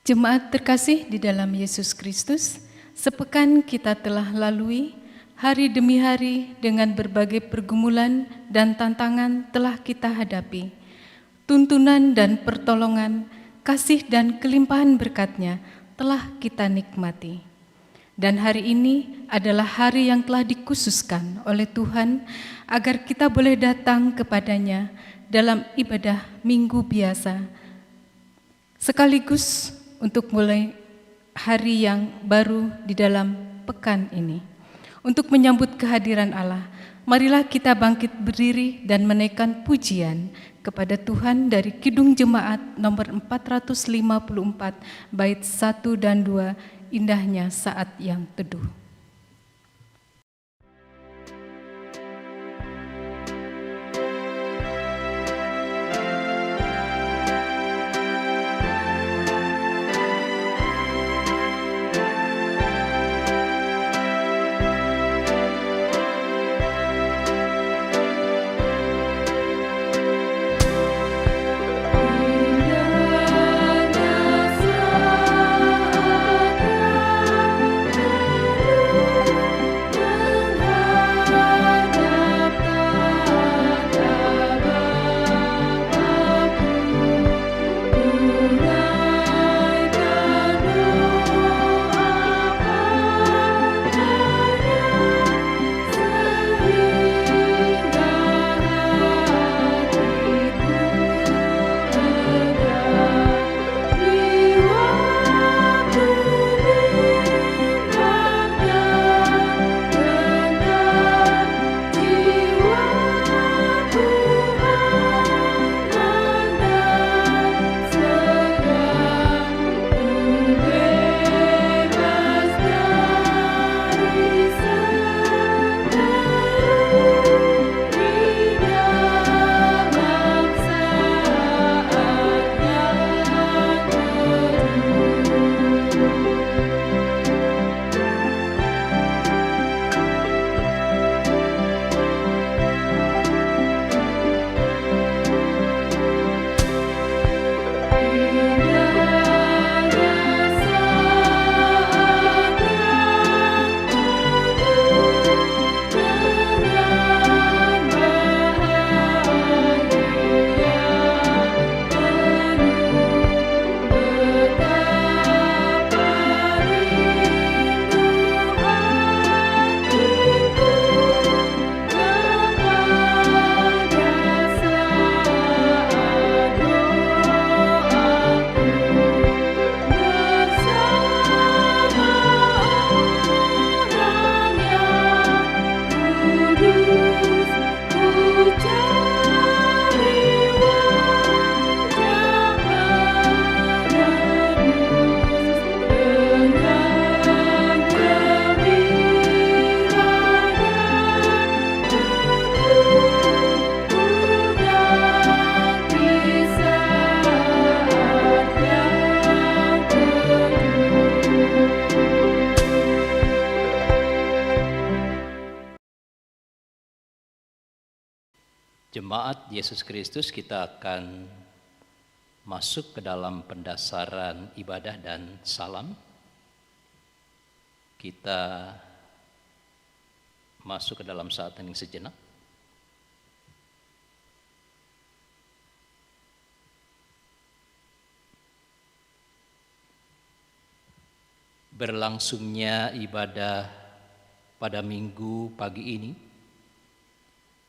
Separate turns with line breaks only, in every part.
Jemaat terkasih di dalam Yesus Kristus, sepekan kita telah lalui hari demi hari dengan berbagai pergumulan dan tantangan telah kita hadapi. Tuntunan dan pertolongan, kasih dan kelimpahan berkat-Nya telah kita nikmati. Dan hari ini adalah hari yang telah dikhususkan oleh Tuhan agar kita boleh datang kepada-Nya dalam ibadah minggu biasa, sekaligus untuk mulai hari yang baru di dalam pekan ini. Untuk menyambut kehadiran Allah, marilah kita bangkit berdiri dan menaikkan pujian kepada Tuhan dari Kidung Jemaat nomor 454, bait 1 dan 2, indahnya saat yang teduh.
Jemaat Yesus Kristus, kita akan masuk ke dalam pendasaran ibadah dan salam. Kita masuk ke dalam saat hening sejenak. Berlangsungnya ibadah pada minggu pagi ini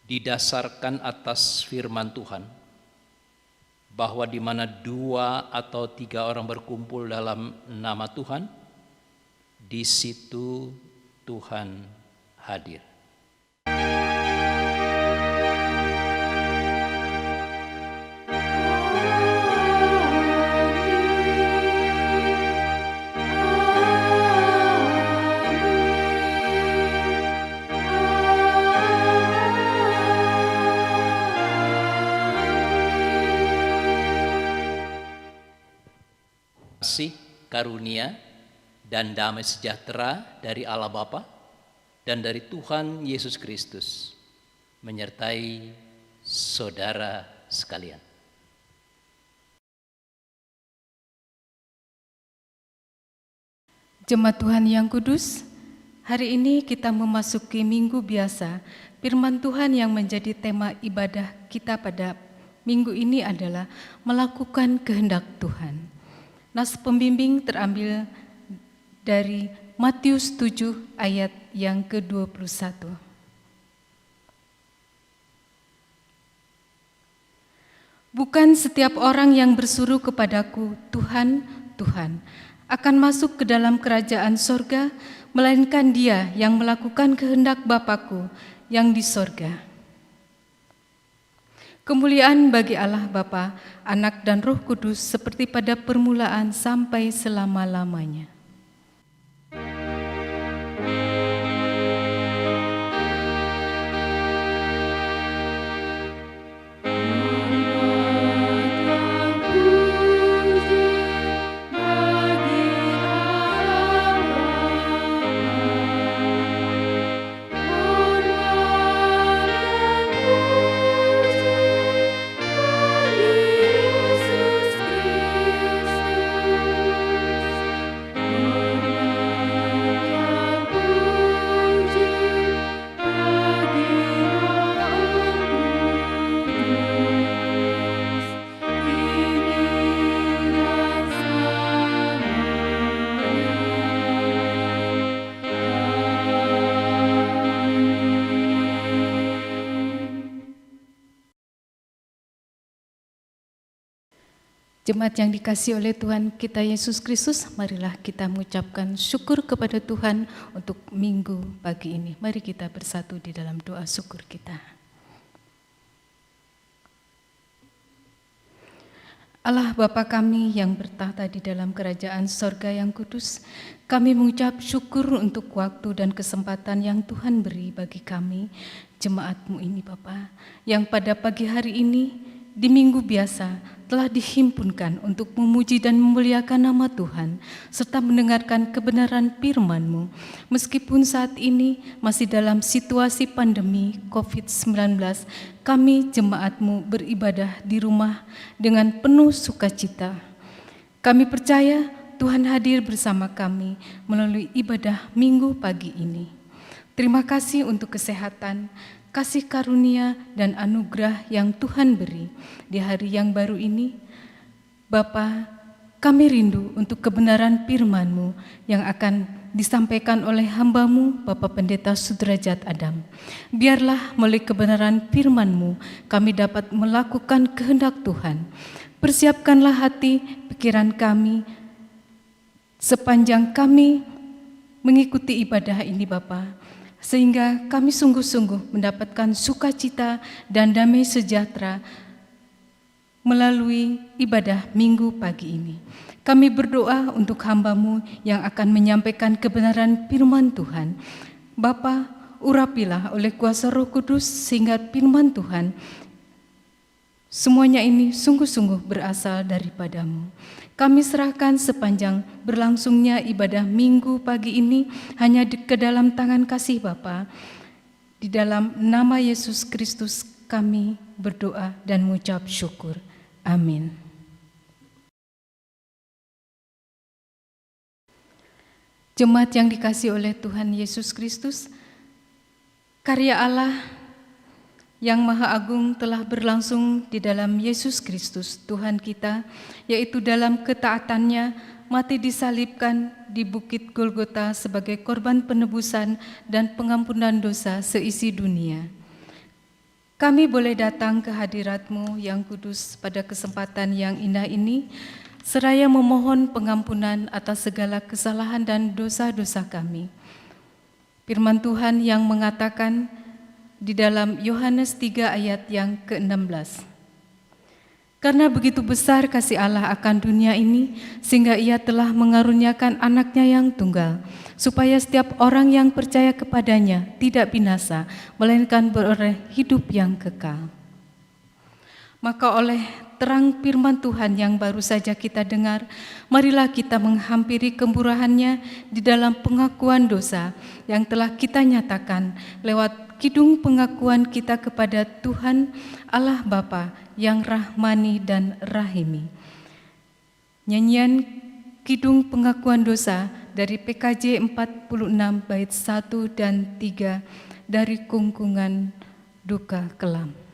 didasarkan atas firman Tuhan bahwa di mana 2 atau 3 orang berkumpul dalam nama Tuhan, di situ Tuhan hadir. Kasih, karunia, dan damai sejahtera dari Allah Bapa dan dari Tuhan Yesus Kristus menyertai saudara sekalian.
Jemaat Tuhan yang kudus, hari ini kita memasuki minggu biasa. Firman Tuhan yang menjadi tema ibadah kita pada minggu ini adalah melakukan kehendak Tuhan. Nas pembimbing terambil dari Matius 7 ayat yang ke-21. Bukan setiap orang yang berseru kepadaku, Tuhan, Tuhan, akan masuk ke dalam kerajaan sorga, melainkan dia yang melakukan kehendak Bapa-Ku yang di sorga. Kemuliaan bagi Allah Bapa, Anak dan Roh Kudus seperti pada permulaan sampai selama-lamanya. Jemaat yang dikasihi oleh Tuhan kita Yesus Kristus, marilah kita mengucapkan syukur kepada Tuhan untuk minggu pagi ini. Mari kita bersatu di dalam doa syukur kita. Allah Bapa kami yang bertahta di dalam kerajaan sorga yang kudus, kami mengucap syukur untuk waktu dan kesempatan yang Tuhan beri bagi kami, jemaat-Mu ini Bapa, yang pada pagi hari ini di minggu biasa telah dihimpunkan untuk memuji dan memuliakan nama Tuhan, serta mendengarkan kebenaran firman-Mu. Meskipun saat ini masih dalam situasi pandemi COVID-19, kami jemaat-Mu beribadah di rumah dengan penuh sukacita. Kami percaya Tuhan hadir bersama kami melalui ibadah minggu pagi ini. Terima kasih untuk kesehatan, kasih karunia dan anugerah yang Tuhan beri di hari yang baru ini. Bapa, kami rindu untuk kebenaran firman-Mu yang akan disampaikan oleh hamba-Mu, Bapak Pendeta Sudrajat Adam. Biarlah melalui kebenaran firman-Mu kami dapat melakukan kehendak Tuhan. Persiapkanlah hati, pikiran kami sepanjang kami mengikuti ibadah ini Bapa, sehingga kami sungguh-sungguh mendapatkan sukacita dan damai sejahtera melalui ibadah minggu pagi ini. Kami berdoa untuk hamba-Mu yang akan menyampaikan kebenaran firman Tuhan. Bapa, urapilah oleh kuasa Roh Kudus sehingga firman Tuhan semuanya ini sungguh-sungguh berasal daripada-Mu. Kami serahkan sepanjang berlangsungnya ibadah minggu pagi ini hanya ke dalam tangan kasih Bapa. Di dalam nama Yesus Kristus kami berdoa dan mengucap syukur. Amin. Jemaat yang dikasihi oleh Tuhan Yesus Kristus, karya Allah yang Maha Agung telah berlangsung di dalam Yesus Kristus, Tuhan kita, yaitu dalam ketaatannya mati disalibkan di Bukit Golgota sebagai korban penebusan dan pengampunan dosa seisi dunia. Kami boleh datang ke hadirat-Mu yang kudus pada kesempatan yang indah ini, seraya memohon pengampunan atas segala kesalahan dan dosa-dosa kami. Firman Tuhan yang mengatakan di dalam Yohanes 3 ayat yang ke-16. Karena begitu besar kasih Allah akan dunia ini, sehingga Ia telah mengaruniakan anaknya yang tunggal, supaya setiap orang yang percaya kepadanya tidak binasa, melainkan beroleh hidup yang kekal. Maka oleh terang firman Tuhan yang baru saja kita dengar, marilah kita menghampiri kemurahan-Nya di dalam pengakuan dosa yang telah kita nyatakan lewat kidung pengakuan kita kepada Tuhan Allah Bapa yang rahmani dan rahimi. Nyanyian kidung pengakuan dosa dari PKJ 46 bait 1 dan 3 dari Kungkungan Duka Kelam.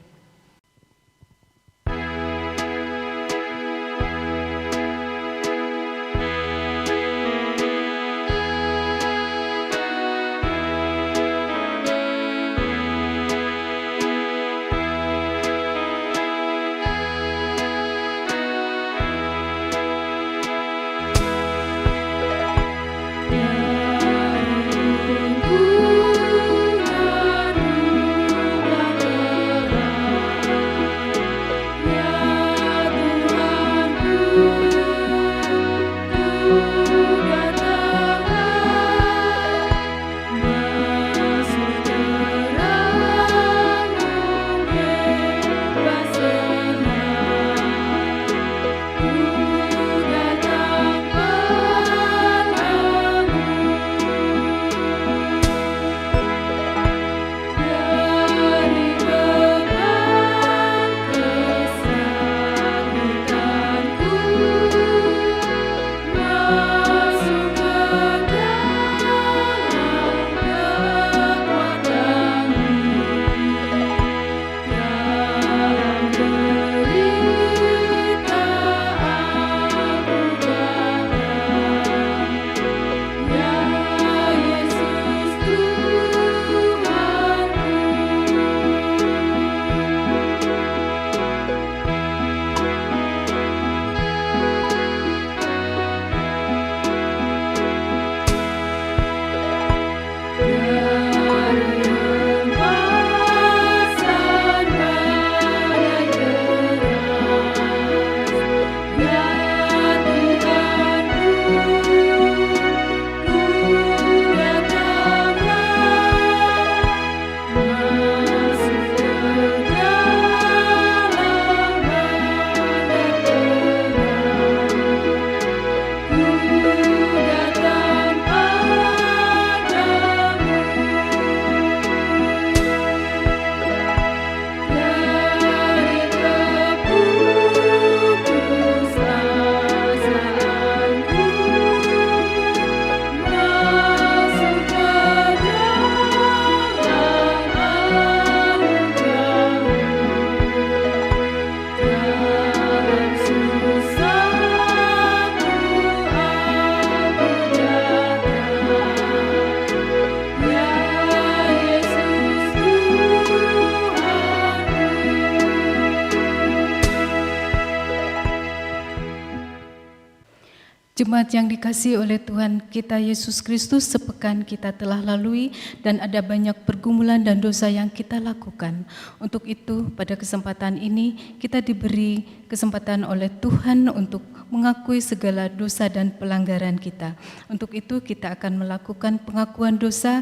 Jemaat yang dikasihi oleh Tuhan kita Yesus Kristus, sepekan kita telah lalui dan ada banyak pergumulan dan dosa yang kita lakukan. Untuk itu, pada kesempatan ini kita diberi kesempatan oleh Tuhan untuk mengakui segala dosa dan pelanggaran kita. Untuk itu, kita akan melakukan pengakuan dosa.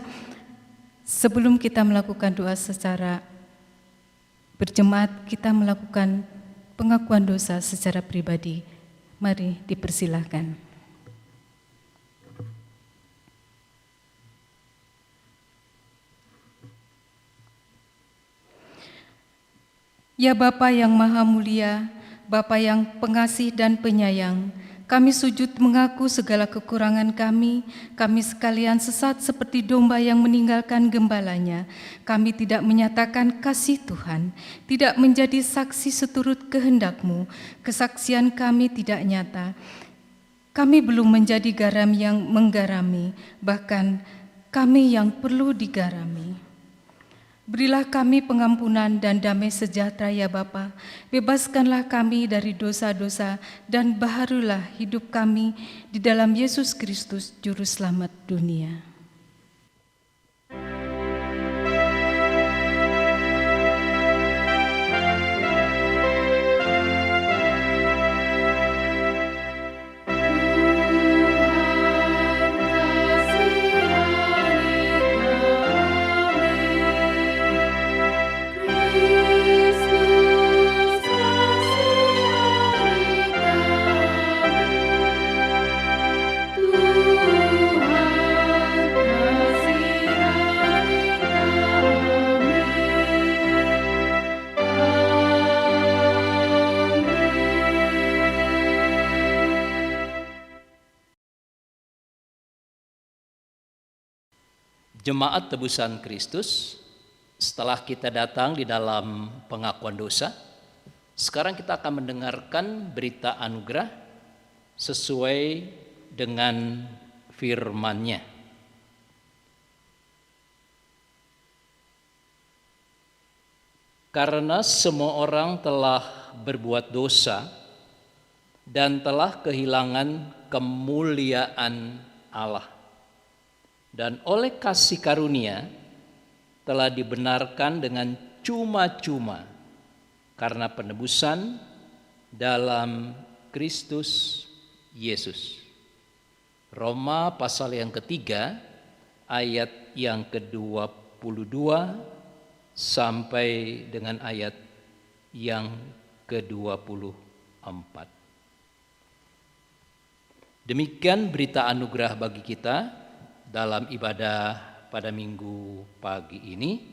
Sebelum kita melakukan doa secara berjemaat, kita melakukan pengakuan dosa secara pribadi. Mari dipersilahkan. Ya Bapa yang Maha Mulia, Bapa yang pengasih dan penyayang, kami sujud mengaku segala kekurangan kami sekalian sesat seperti domba yang meninggalkan gembalanya. Kami tidak menyatakan kasih Tuhan, tidak menjadi saksi seturut kehendak-Mu. Kesaksian kami tidak nyata. Kami belum menjadi garam yang menggarami, bahkan kami yang perlu digarami. Berilah kami pengampunan dan damai sejahtera ya Bapa. Bebaskanlah kami dari dosa-dosa dan baharulah hidup kami di dalam Yesus Kristus, Juru Selamat dunia.
Tuhan
Jemaat tebusan Kristus, setelah kita datang di dalam pengakuan dosa, sekarang kita akan mendengarkan berita anugerah sesuai dengan firman-Nya. Karena semua orang telah berbuat dosa dan telah kehilangan kemuliaan Allah, dan oleh kasih karunia telah dibenarkan dengan cuma-cuma karena penebusan dalam Kristus Yesus. Roma pasal yang ketiga ayat yang ke-22 sampai dengan ayat yang ke-24. Demikian berita anugerah bagi kita dalam ibadah pada minggu pagi ini,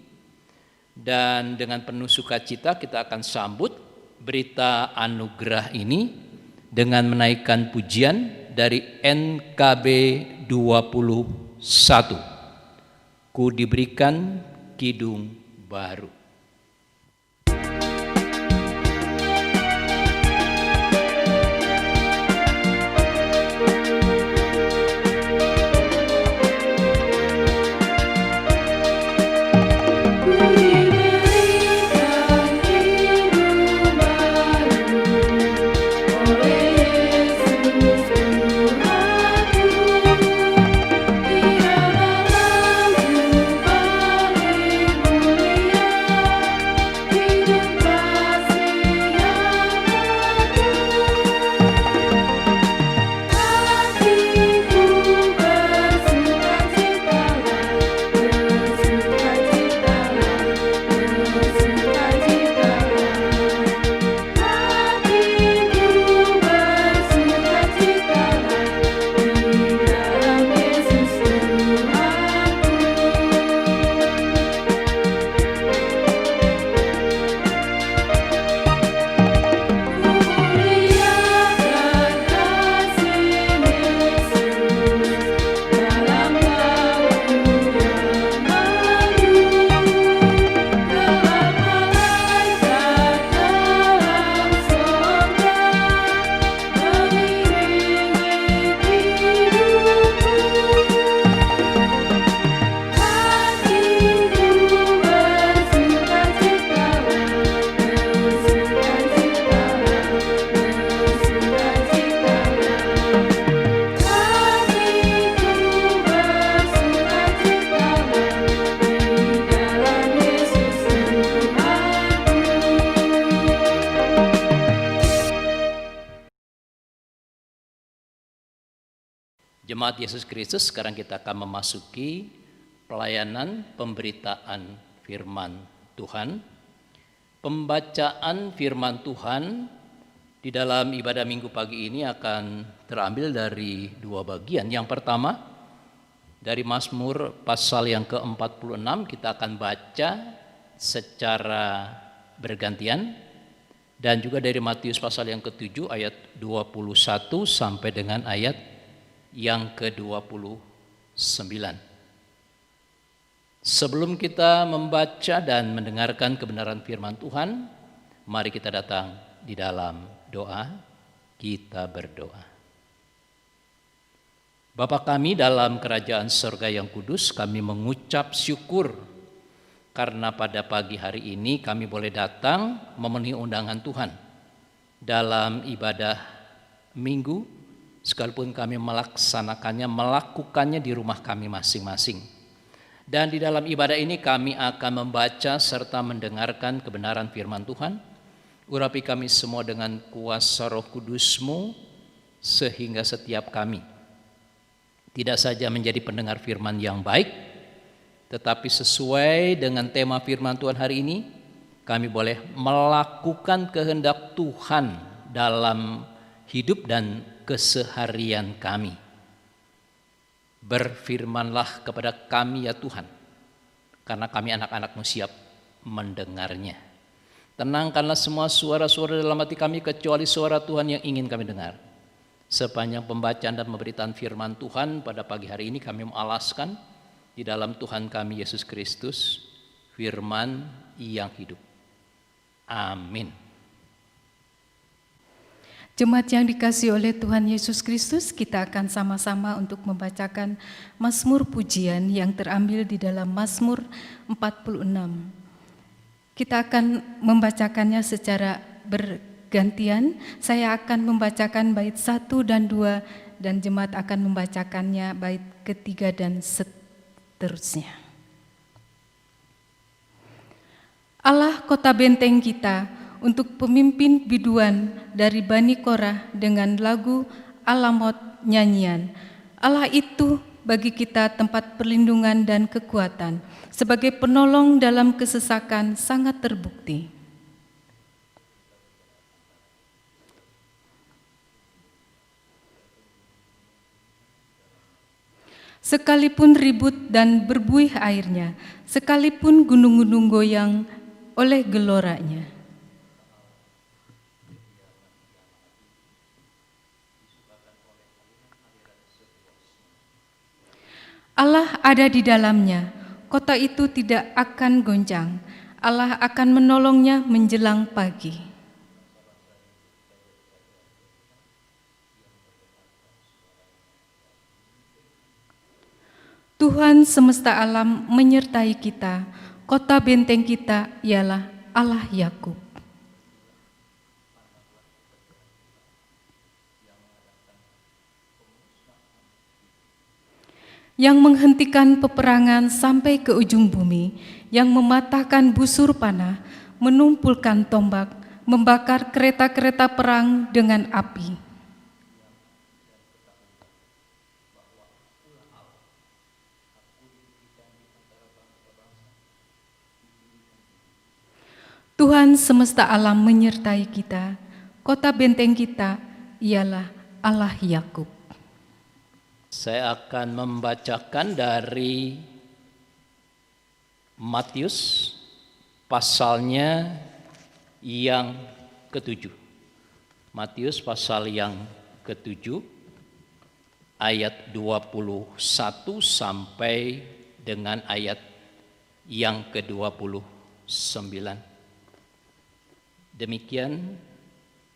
dan dengan penuh sukacita kita akan sambut berita anugerah ini dengan menaikkan pujian dari NKB 21. Ku diberikan kidung baru. Jemaat Yesus Kristus, sekarang kita akan memasuki pelayanan pemberitaan firman Tuhan. Pembacaan firman Tuhan di dalam ibadah minggu pagi ini akan terambil dari dua bagian. Yang pertama, dari Mazmur pasal yang ke-46 kita akan baca secara bergantian, dan juga dari Matius pasal yang ke-7 ayat 21 sampai dengan ayat yang ke-29. Sebelum kita membaca dan mendengarkan kebenaran firman Tuhan, mari kita datang di dalam doa. Kita berdoa. Bapa kami dalam kerajaan surga yang kudus, kami mengucap syukur karena pada pagi hari ini kami boleh datang memenuhi undangan Tuhan dalam ibadah minggu, sekalipun kami melakukannya di rumah kami masing-masing. Dan di dalam ibadah ini kami akan membaca serta mendengarkan kebenaran firman Tuhan. Urapi kami semua dengan kuasa Roh Kudus-Mu, sehingga setiap kami tidak saja menjadi pendengar firman yang baik, tetapi sesuai dengan tema firman Tuhan hari ini, kami boleh melakukan kehendak Tuhan dalam hidup dan keseharian kami. Berfirmanlah kepada kami ya Tuhan, karena kami anak-anak-Mu siap mendengarnya. Tenangkanlah semua suara-suara dalam hati kami kecuali suara Tuhan yang ingin kami dengar. Sepanjang pembacaan dan pemberitaan firman Tuhan pada pagi hari ini kami mengalaskan di dalam Tuhan kami Yesus Kristus, firman yang hidup. Amin.
Jemaat yang dikasihi oleh Tuhan Yesus Kristus, kita akan sama-sama untuk membacakan Mazmur pujian yang terambil di dalam Mazmur 46. Kita akan membacakannya secara bergantian. Saya akan membacakan bait 1 dan 2 dan jemaat akan membacakannya bait ketiga dan seterusnya. Allah kota benteng kita, untuk pemimpin biduan dari Bani Korah dengan lagu Alamot nyanyian. Allah itu bagi kita tempat perlindungan dan kekuatan, sebagai penolong dalam kesesakan sangat terbukti. Sekalipun ribut dan berbuih airnya, sekalipun gunung-gunung goyang oleh geloranya. Allah ada di dalamnya, kota itu tidak akan goncang. Allah akan menolongnya menjelang pagi. Tuhan semesta alam menyertai kita, kota benteng kita ialah Allah Yakub. Yang menghentikan peperangan sampai ke ujung bumi, yang mematahkan busur panah, menumpulkan tombak, membakar kereta-kereta perang dengan api. Tuhan semesta alam menyertai kita, kota benteng kita ialah Allah Yakub.
Saya akan membacakan dari Matius pasalnya yang ke-7. Matius pasal yang ke-7 ayat 21 sampai dengan ayat yang ke-29. Demikian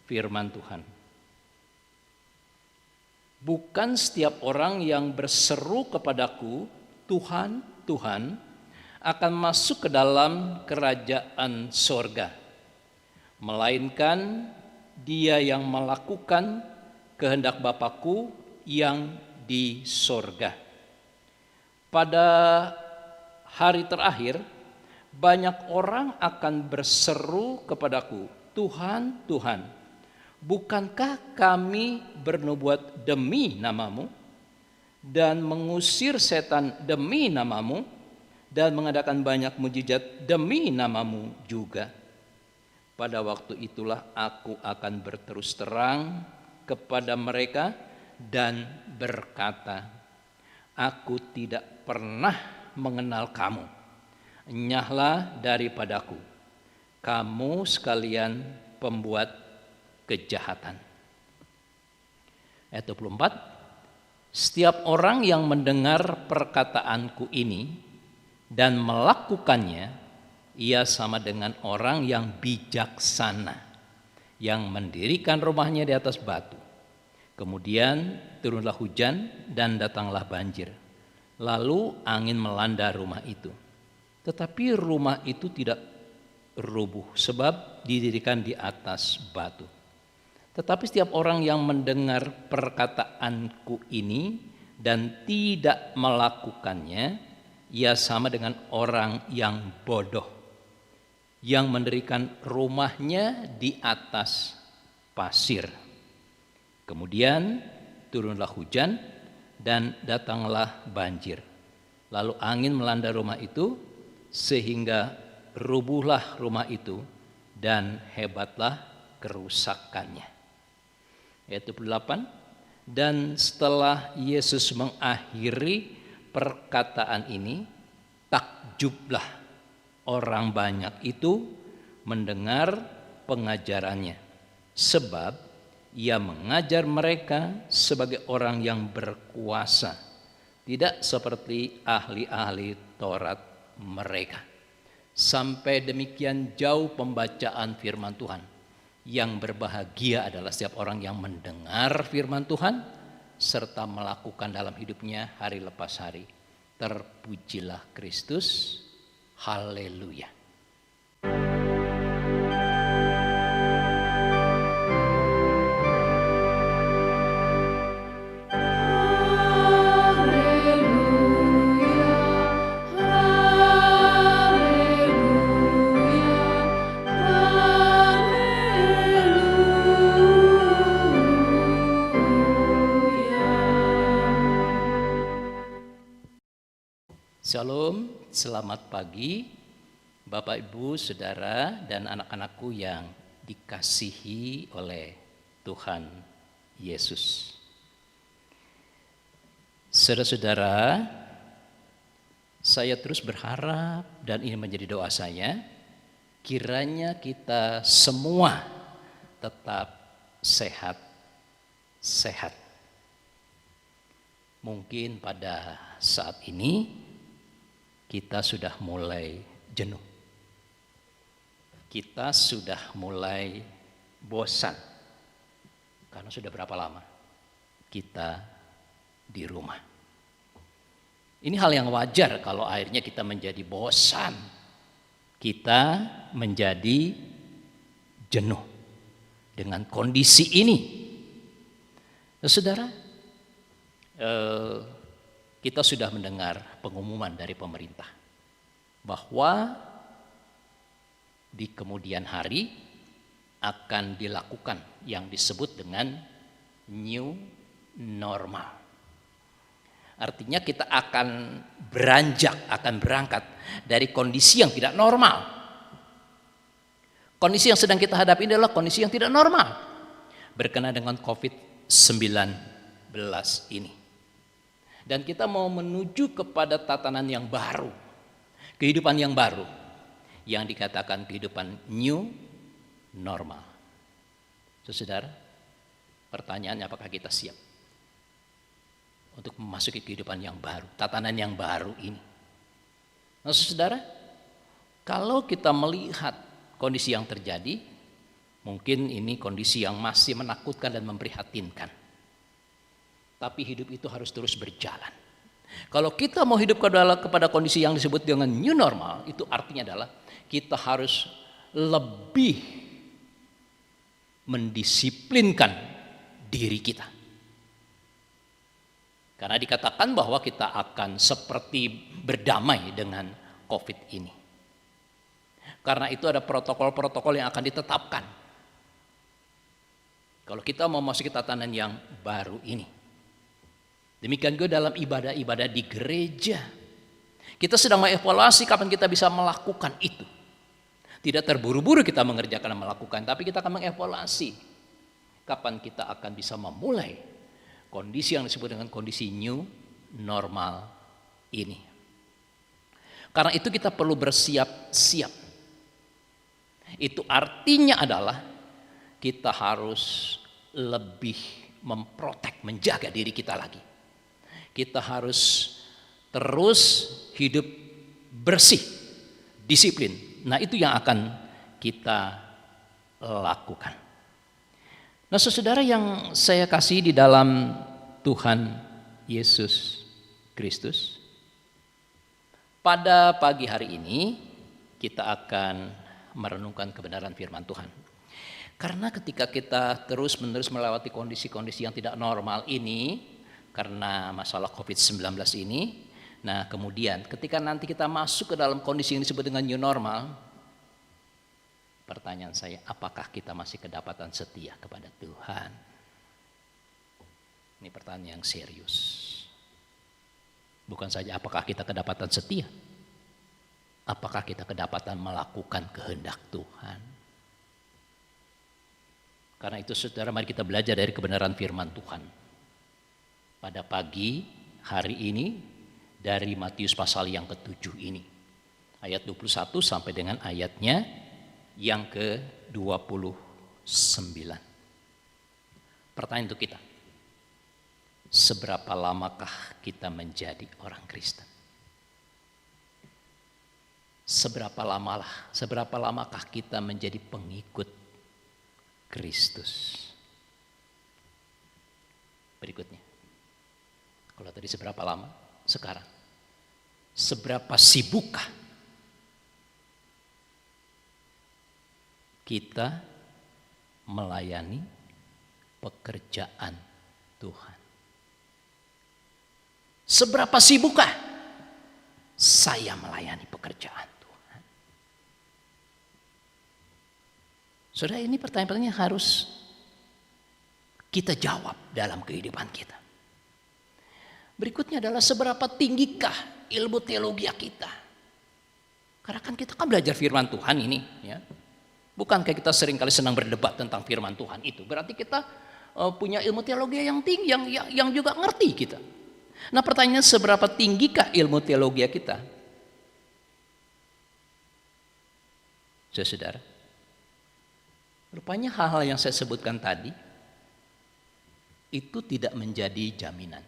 firman Tuhan. Bukan setiap orang yang berseru kepadaku, Tuhan, Tuhan, akan masuk ke dalam kerajaan sorga, melainkan dia yang melakukan kehendak Bapa-Ku yang di sorga. Pada hari terakhir, banyak orang akan berseru kepadaku, Tuhan, Tuhan, bukankah kami bernubuat demi namamu dan mengusir setan demi namamu dan mengadakan banyak mujizat demi namamu juga? Pada waktu itulah aku akan berterus terang kepada mereka dan berkata, aku tidak pernah mengenal kamu. Enyahlah daripadaku, kamu sekalian pembuat kejahatan. Ayat 24, setiap orang yang mendengar perkataanku ini dan melakukannya, ia sama dengan orang yang bijaksana, yang mendirikan rumahnya di atas batu. Kemudian turunlah hujan dan datanglah banjir. Lalu angin melanda rumah itu. Tetapi rumah itu tidak rubuh sebab didirikan di atas batu. Tetapi setiap orang yang mendengar perkataanku ini dan tidak melakukannya, ia sama dengan orang yang bodoh, yang mendirikan rumahnya di atas pasir. Kemudian turunlah hujan dan datanglah banjir. Lalu angin melanda rumah itu sehingga rubuhlah rumah itu dan hebatlah kerusakannya. Ayat 28, dan setelah Yesus mengakhiri perkataan ini, takjublah orang banyak itu mendengar pengajarannya, sebab ia mengajar mereka sebagai orang yang berkuasa, Tidak seperti ahli-ahli Taurat mereka. Sampai demikian jauh pembacaan firman Tuhan. Yang berbahagia adalah setiap orang yang mendengar firman Tuhan serta melakukan dalam hidupnya hari lepas hari. Terpujilah Kristus. Haleluya. Shalom, selamat pagi Bapak Ibu, Saudara dan anak-anakku yang dikasihi oleh Tuhan Yesus. Saudara-saudara, saya terus berharap dan ini menjadi doa saya, kiranya kita semua tetap sehat-sehat. Mungkin pada saat ini kita sudah mulai jenuh. Kita sudah mulai bosan. Karena sudah berapa lama kita di rumah. Ini hal yang wajar kalau akhirnya kita menjadi bosan. Kita menjadi jenuh dengan kondisi ini. Saudara, kita sudah mendengar pengumuman dari pemerintah bahwa di kemudian hari akan dilakukan yang disebut dengan new normal. Artinya kita akan berangkat dari kondisi yang tidak normal. Kondisi yang sedang kita hadapi adalah kondisi yang tidak normal berkenaan dengan COVID-19 ini. Dan kita mau menuju kepada tatanan yang baru, kehidupan yang baru, yang dikatakan kehidupan new normal. Saudara, pertanyaannya apakah kita siap untuk memasuki kehidupan yang baru, tatanan yang baru ini? Nah, saudara, kalau kita melihat kondisi yang terjadi, mungkin ini kondisi yang masih menakutkan dan memprihatinkan. Tapi hidup itu harus terus berjalan. Kalau kita mau hidup kepada kondisi yang disebut dengan new normal, itu artinya adalah kita harus lebih mendisiplinkan diri kita. Karena dikatakan bahwa kita akan seperti berdamai dengan COVID ini. Karena itu ada protokol-protokol yang akan ditetapkan. Kalau kita mau memasuki tatanan yang baru ini. Demikian juga dalam ibadah-ibadah di gereja. Kita sedang mengevaluasi kapan kita bisa melakukan itu. Tidak terburu-buru kita mengerjakan dan melakukan, tapi kita akan mengevaluasi kapan kita akan bisa memulai kondisi yang disebut dengan kondisi new normal ini. Karena itu kita perlu bersiap-siap. Itu artinya adalah kita harus lebih memprotek, menjaga diri kita lagi. Kita harus terus hidup bersih, disiplin. Nah, itu yang akan kita lakukan. Nah, saudara yang saya kasih di dalam Tuhan Yesus Kristus, pada pagi hari ini kita akan merenungkan kebenaran firman Tuhan. Karena ketika kita terus-menerus melewati kondisi-kondisi yang tidak normal ini, karena masalah COVID-19 ini, nah kemudian ketika nanti kita masuk ke dalam kondisi yang disebut dengan new normal, pertanyaan saya, apakah kita masih kedapatan setia kepada Tuhan? Ini pertanyaan yang serius. Bukan saja apakah kita kedapatan setia, apakah kita kedapatan melakukan kehendak Tuhan? Karena itu saudara, mari kita belajar dari kebenaran firman Tuhan. Pada pagi hari ini dari Matius pasal yang ke-7 ini. Ayat 21 sampai dengan ayatnya yang ke-29. Pertanyaan untuk kita. seberapa lamakah kita menjadi orang Kristen? Seberapa lamakah kita menjadi pengikut Kristus? Berikutnya, kalau tadi seberapa lama, sekarang seberapa sibukkah kita melayani pekerjaan Tuhan? Seberapa sibukkah saya melayani pekerjaan Tuhan? Saudara, ini pertanyaan-pertanyaan harus kita jawab dalam kehidupan kita. Berikutnya adalah seberapa tinggikah ilmu teologi kita? Karena kan kita belajar firman Tuhan ini, ya. Bukankah kita seringkali senang berdebat tentang firman Tuhan itu? Berarti kita punya ilmu teologi yang tinggi, yang juga ngerti kita. Nah, pertanyaannya seberapa tinggikah ilmu teologi kita? Saudara, rupanya hal-hal yang saya sebutkan tadi itu tidak menjadi jaminan.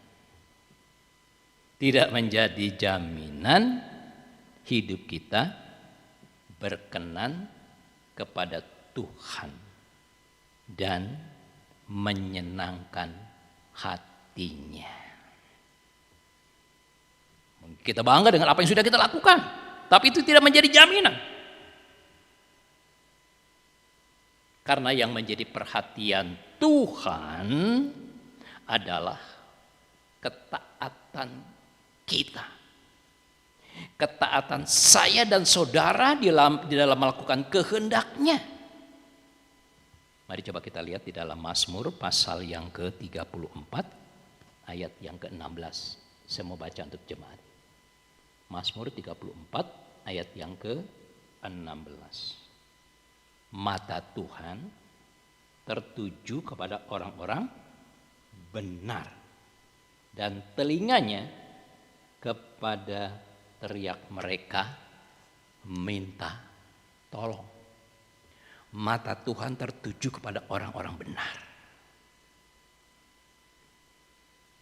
Tidak menjadi jaminan hidup kita berkenan kepada Tuhan dan menyenangkan hatinya. Kita bangga dengan apa yang sudah kita lakukan, tapi itu tidak menjadi jaminan. Karena yang menjadi perhatian Tuhan adalah ketaatan kita. Ketaatan saya dan saudara di dalam melakukan kehendak-Nya. Mari coba kita lihat di dalam Mazmur pasal yang ke-34 ayat yang ke-16. Saya mau baca untuk jemaat. Mazmur 34 ayat yang ke-16. Mata Tuhan tertuju kepada orang-orang benar dan telinganya kepada teriak mereka minta tolong. Mata Tuhan tertuju kepada orang-orang benar.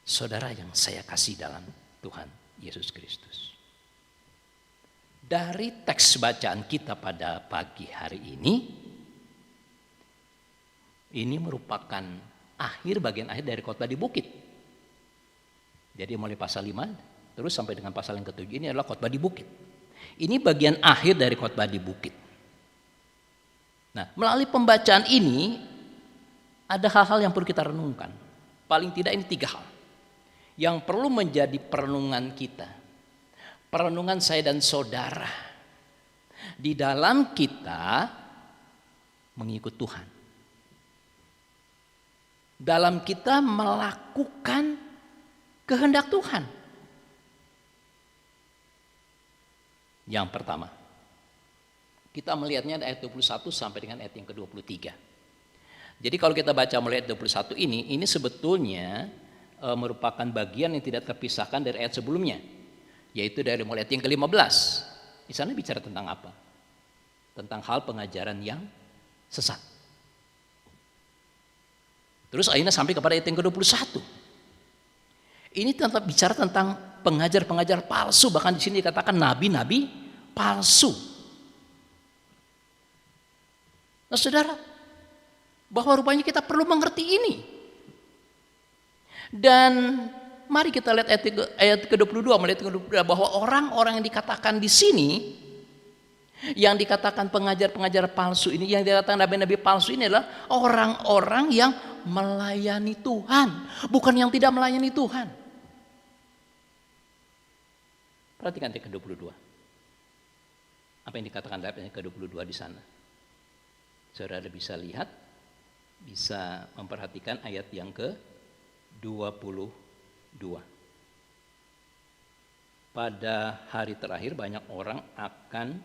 Saudara yang saya kasih dalam Tuhan Yesus Kristus. Dari teks bacaan kita pada pagi hari ini merupakan bagian akhir dari khotbah di bukit. Jadi mulai pasal 5 terus sampai dengan pasal yang ke-7 ini adalah khotbah di bukit. Ini bagian akhir dari khotbah di bukit. Nah, melalui pembacaan ini ada hal-hal yang perlu kita renungkan. Paling tidak ini 3 hal yang perlu menjadi perenungan kita. Perenungan saya dan saudara di dalam kita mengikut Tuhan. Dalam kita melakukan kehendak Tuhan. Yang pertama, kita melihatnya ayat 21 sampai dengan ayat yang ke-23. Jadi kalau kita baca mulai ayat 21 ini sebetulnya merupakan bagian yang tidak terpisahkan dari ayat sebelumnya. Yaitu dari mulai ayat yang ke-15. Di sana bicara tentang apa? Tentang hal pengajaran yang sesat. Terus akhirnya sampai kepada ayat yang ke-21. Ini tetap bicara tentang pengajar-pengajar palsu, bahkan di sini dikatakan nabi-nabi palsu. Nah, saudara, bahwa rupanya kita perlu mengerti ini. Dan mari kita lihat ayat ke-22, melihat ke-22 bahwa orang-orang yang dikatakan di sini, yang dikatakan pengajar-pengajar palsu ini, yang dikatakan nabi-nabi palsu ini adalah orang-orang yang melayani Tuhan, bukan yang tidak melayani Tuhan. Perhatikan ayat ke-22. Apa yang dikatakan dalam ayat ke-22 di sana? Saudara bisa lihat, bisa memperhatikan ayat yang ke-22. Pada hari terakhir banyak orang akan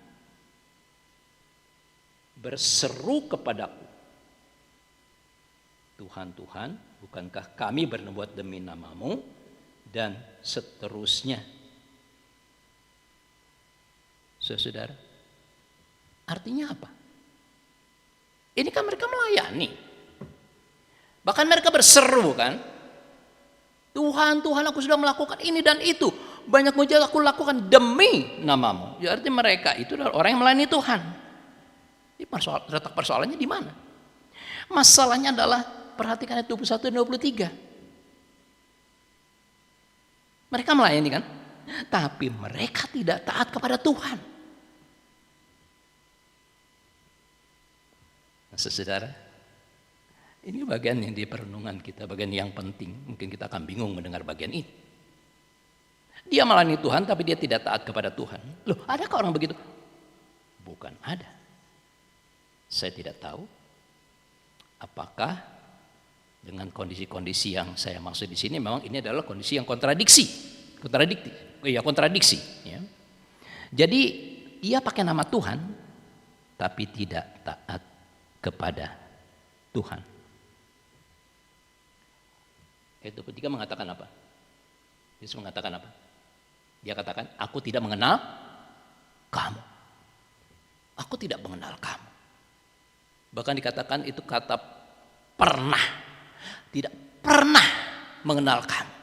berseru kepadaku, Tuhan, Tuhan, bukankah kami bernubuat demi nama-Mu? Dan seterusnya. Saudara, artinya apa? Ini kan mereka melayani. Bahkan mereka berseru kan? Tuhan, Tuhan, aku sudah melakukan ini dan itu. Banyak mujizat aku lakukan demi namamu. Jadi mereka itu adalah orang yang melayani Tuhan. Ini letak persoalannya di mana? Masalahnya adalah perhatikan ayat 21 dan 23. Mereka melayani kan? Tapi mereka tidak taat kepada Tuhan. Nah, saudara, ini bagian yang di perenungan kita, bagian yang penting. Mungkin kita akan bingung mendengar bagian ini. Dia melayani Tuhan tapi dia tidak taat kepada Tuhan. Loh, adakah orang begitu? Bukan ada. Saya tidak tahu apakah dengan kondisi-kondisi yang saya maksud di sini memang ini adalah kondisi yang kontradiksi. Ya. Jadi ia pakai nama Tuhan tapi tidak taat kepada Tuhan. Ayat 23 mengatakan apa? Yesus mengatakan apa? Dia katakan, aku tidak mengenal kamu. Aku tidak mengenal kamu. Bahkan dikatakan itu kata pernah. Tidak pernah mengenal kamu.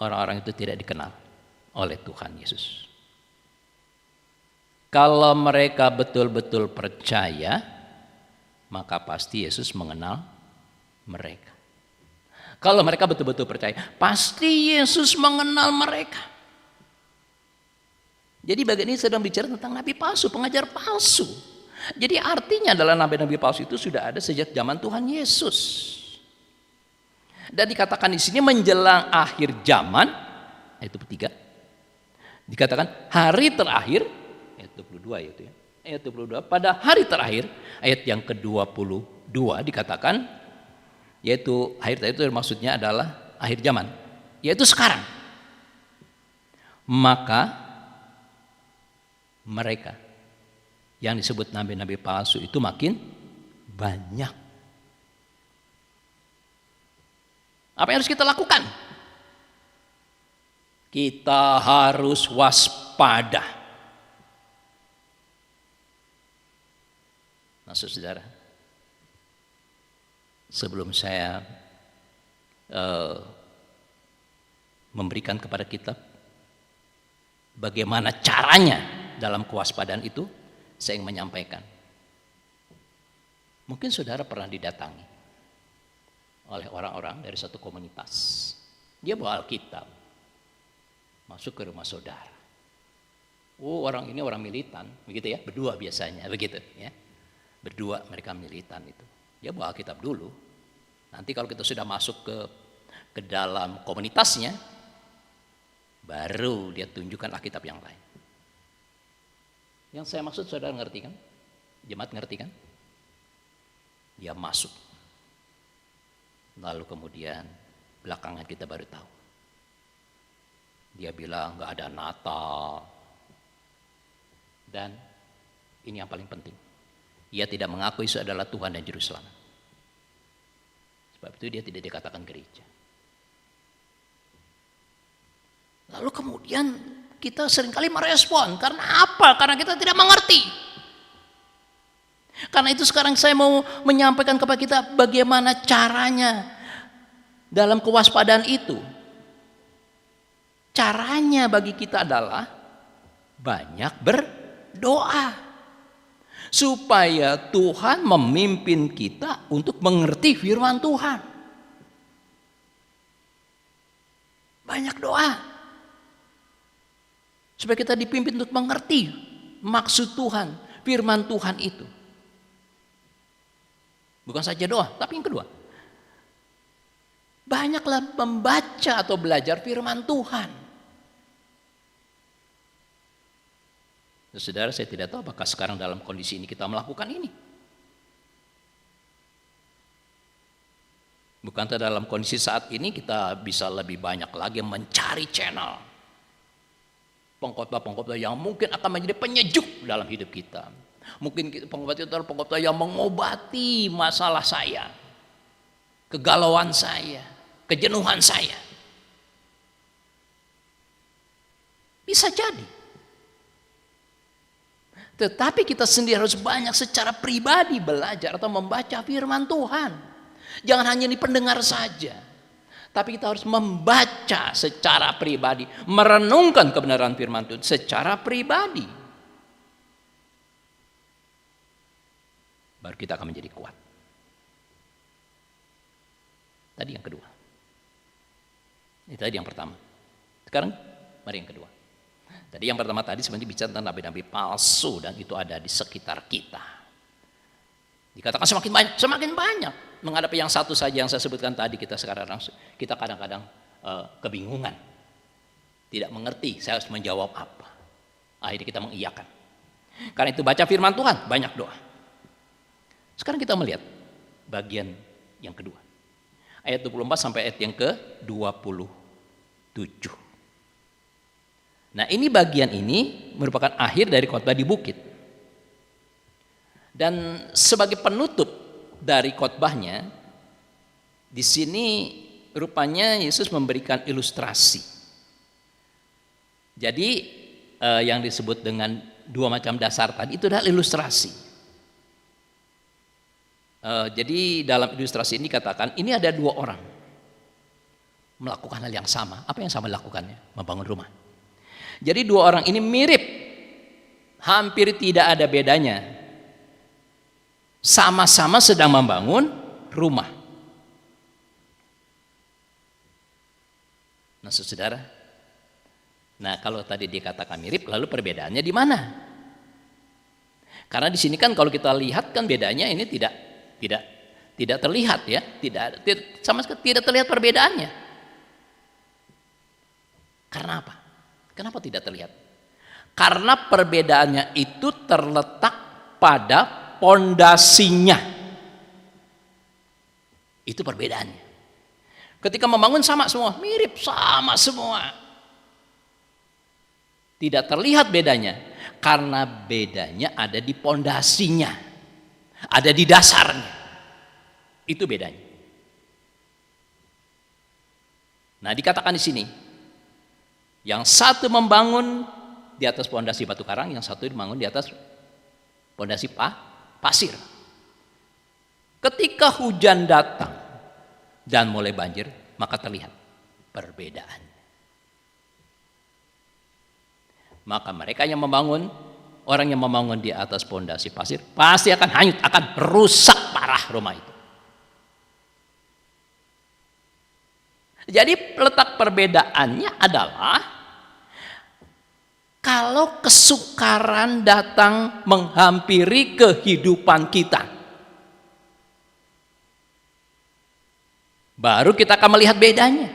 Orang-orang itu tidak dikenal oleh Tuhan Yesus. Kalau mereka betul-betul percaya, maka pasti Yesus mengenal mereka. Kalau mereka betul-betul percaya, pasti Yesus mengenal mereka. Jadi bagian ini sedang bicara tentang nabi palsu, pengajar palsu. Jadi artinya adalah nabi-nabi palsu itu sudah ada sejak zaman Tuhan Yesus. Dan dikatakan di sini menjelang akhir zaman, ayat 23. Dikatakan hari terakhir, ayat 22 itu ya. Ayat 22, pada hari terakhir, ayat yang ke-22 dikatakan, yaitu akhir itu maksudnya adalah akhir zaman, yaitu sekarang. Maka mereka yang disebut nabi-nabi palsu itu makin banyak. Apa yang harus kita lakukan? Kita harus waspada. Nah, saudara, sebelum saya memberikan kepada kita bagaimana caranya dalam kewaspadaan itu, saya ingin menyampaikan. Mungkin saudara pernah didatangi oleh orang-orang dari satu komunitas. Dia bawa Alkitab, masuk ke rumah saudara. Oh, orang ini orang militan, begitu ya, berdua biasanya, begitu ya. Berdua mereka militan itu. Dia bawa Alkitab dulu. Nanti kalau kita sudah masuk ke dalam komunitasnya, baru dia tunjukkan Alkitab yang lain. Yang saya maksud saudara ngerti kan? Jemaat ngerti kan? Dia masuk. Lalu kemudian belakangan kita baru tahu. Dia bilang nggak ada Natal. Dan ini yang paling penting. Ia tidak mengakui Yesus adalah Tuhan dan Juru Selamat. Sebab itu dia tidak dikatakan gereja. Lalu kemudian kita seringkali merespon. Karena apa? Karena kita tidak mengerti. Karena itu sekarang saya mau menyampaikan kepada kita bagaimana caranya dalam kewaspadaan itu. Caranya bagi kita adalah banyak berdoa. Supaya Tuhan memimpin kita untuk mengerti firman Tuhan. Banyak doa. Supaya kita dipimpin untuk mengerti maksud Tuhan, firman Tuhan itu. Bukan saja doa, tapi yang kedua. Banyaklah membaca atau belajar firman Tuhan. Saudara, saya tidak tahu apakah sekarang dalam kondisi ini kita melakukan ini. Bukankah dalam kondisi saat ini kita bisa lebih banyak lagi mencari channel pengkhotbah-pengkhotbah yang mungkin akan menjadi penyejuk dalam hidup kita. Mungkin pengkhotbah yang mengobati masalah saya, kegalauan saya, kejenuhan saya. Bisa jadi. Tetapi kita sendiri harus banyak secara pribadi belajar atau membaca firman Tuhan. Jangan hanya di pendengar saja, tapi kita harus membaca secara pribadi, merenungkan kebenaran firman Tuhan secara pribadi. Baru kita akan menjadi kuat. Tadi yang kedua. Ini tadi yang pertama. Sekarang mari yang kedua. Tadi yang pertama tadi sebenarnya bicara tentang nabi-nabi palsu dan itu ada di sekitar kita. Dikatakan semakin banyak. Menghadapi yang satu saja yang saya sebutkan tadi kita kadang-kadang kebingungan. Tidak mengerti saya harus menjawab apa. Akhirnya kita mengiyakan. Karena itu baca firman Tuhan, banyak doa. Sekarang kita melihat bagian yang kedua. Ayat 24 sampai ayat yang ke-27. Nah, ini bagian ini merupakan akhir dari khotbah di bukit. Dan sebagai penutup dari khotbahnya, di sini rupanya Yesus memberikan ilustrasi. Jadi yang disebut dengan dua macam dasar tadi itu adalah ilustrasi. Jadi dalam ilustrasi ini katakan ini ada dua orang melakukan hal yang sama. Apa yang sama dilakukannya? Membangun rumah. Jadi dua orang ini mirip, hampir tidak ada bedanya. Sama-sama sedang membangun rumah. Nah, saudara. Nah, kalau tadi dikatakan mirip, lalu perbedaannya di mana? Karena di sini kan kalau kita lihat kan bedanya ini tidak terlihat ya, sama sekali tidak terlihat perbedaannya. Karena apa? Kenapa tidak terlihat? Karena perbedaannya itu terletak pada pondasinya. Itu perbedaannya. Ketika membangun sama semua, mirip sama semua. Tidak terlihat bedanya karena bedanya ada di pondasinya. Ada di dasarnya. Itu bedanya. Nah, dikatakan di sini, yang satu membangun di atas pondasi batu karang, yang satu membangun di atas pondasi pasir. Ketika hujan datang dan mulai banjir, maka terlihat perbedaan. Maka mereka yang membangun, orang yang membangun di atas pondasi pasir pasti akan hanyut, akan rusak parah rumah itu. Jadi letak perbedaannya adalah kalau kesukaran datang menghampiri kehidupan kita, baru kita akan melihat bedanya.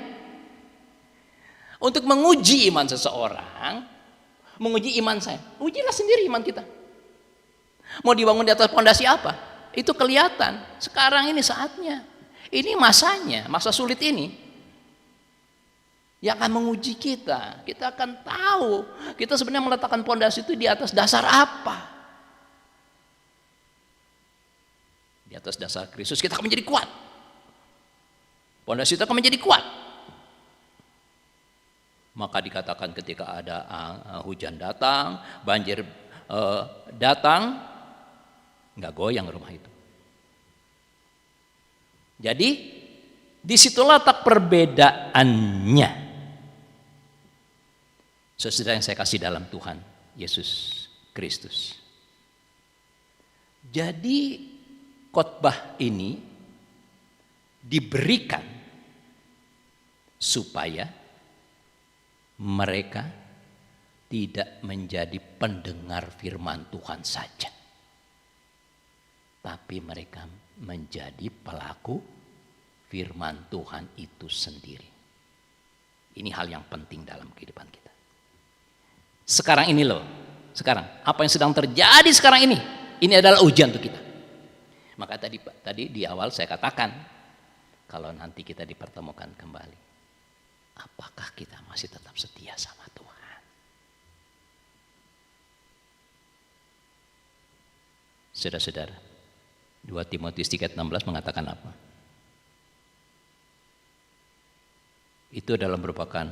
Untuk menguji iman seseorang, menguji iman saya, ujilah sendiri iman kita. Mau dibangun di atas pondasi apa? Itu kelihatan. Sekarang ini saatnya. Ini masanya, masa sulit ini. Yang akan menguji kita. Kita akan tahu kita sebenarnya meletakkan pondasi itu di atas dasar apa. Di atas dasar Kristus kita akan menjadi kuat. Pondasi itu akan menjadi kuat. Maka dikatakan ketika ada hujan datang, banjir datang, nggak goyang rumah itu. Jadi disitulah letak perbedaannya. Saudara yang saya kasih dalam Tuhan Yesus Kristus. Jadi khotbah ini diberikan supaya mereka tidak menjadi pendengar firman Tuhan saja, tapi mereka menjadi pelaku firman Tuhan itu sendiri. Ini hal yang penting dalam kehidupan kita. Sekarang ini loh, apa yang sedang terjadi sekarang ini adalah ujian untuk kita. Maka tadi di awal saya katakan, kalau nanti kita dipertemukan kembali, apakah kita masih tetap setia sama Tuhan? Saudara-saudara, 2 Timotius 3:16 mengatakan apa? Itu adalah merupakan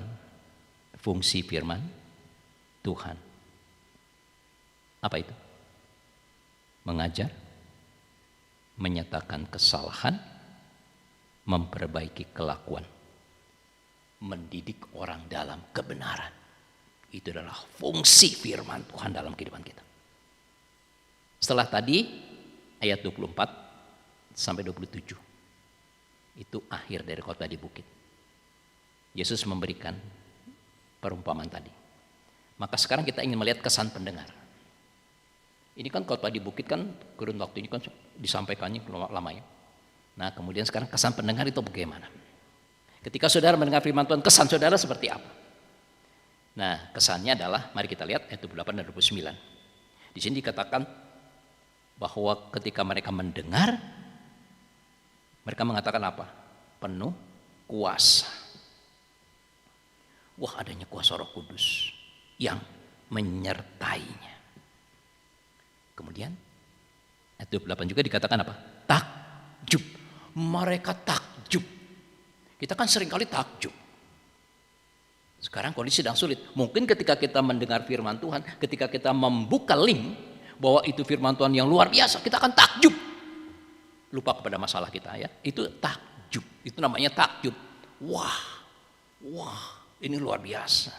fungsi firman Tuhan. Apa itu? Mengajar, menyatakan kesalahan, memperbaiki kelakuan, mendidik orang dalam kebenaran. Itu adalah fungsi firman Tuhan dalam kehidupan kita. Setelah tadi ayat 24 sampai 27, itu akhir dari khotbah di bukit. Yesus memberikan perumpamaan tadi. Maka sekarang kita ingin melihat kesan pendengar. Ini kan khotbah di bukit kan kurun waktu ini kan disampaikannya lama ya. Nah kemudian sekarang kesan pendengar itu bagaimana? Ketika saudara mendengar firman Tuhan, kesan saudara seperti apa? Nah kesannya adalah, mari kita lihat ayat 28 dan 29. Di sini dikatakan bahwa ketika mereka mendengar, mereka mengatakan apa? Penuh kuasa. Wah, adanya kuasa Roh Kudus yang menyertainya. Kemudian ayat 28 juga dikatakan apa? Takjub. Mereka takjub. Kita kan seringkali takjub. Sekarang kondisi sedang sulit. Mungkin ketika kita mendengar firman Tuhan, ketika kita membuka link bahwa itu firman Tuhan yang luar biasa, kita akan takjub. Lupa kepada masalah kita ya. Itu takjub. Itu namanya takjub. Wah, ini luar biasa.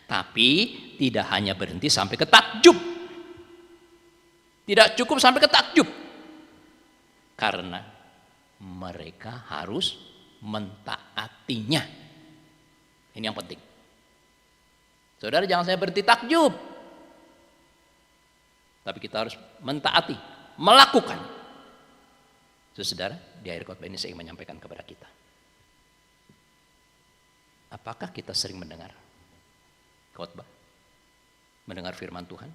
Tapi tidak hanya berhenti sampai ke takjub. Tidak cukup sampai ke takjub. Karena mereka harus mentaatinya. Ini yang penting. Saudara jangan saya berhenti takjub. Tapi kita harus mentaati, melakukan. Saudara, di akhir khotbah ini saya ingin menyampaikan kepada kita. Apakah kita sering mendengar khotbah? Mendengar firman Tuhan?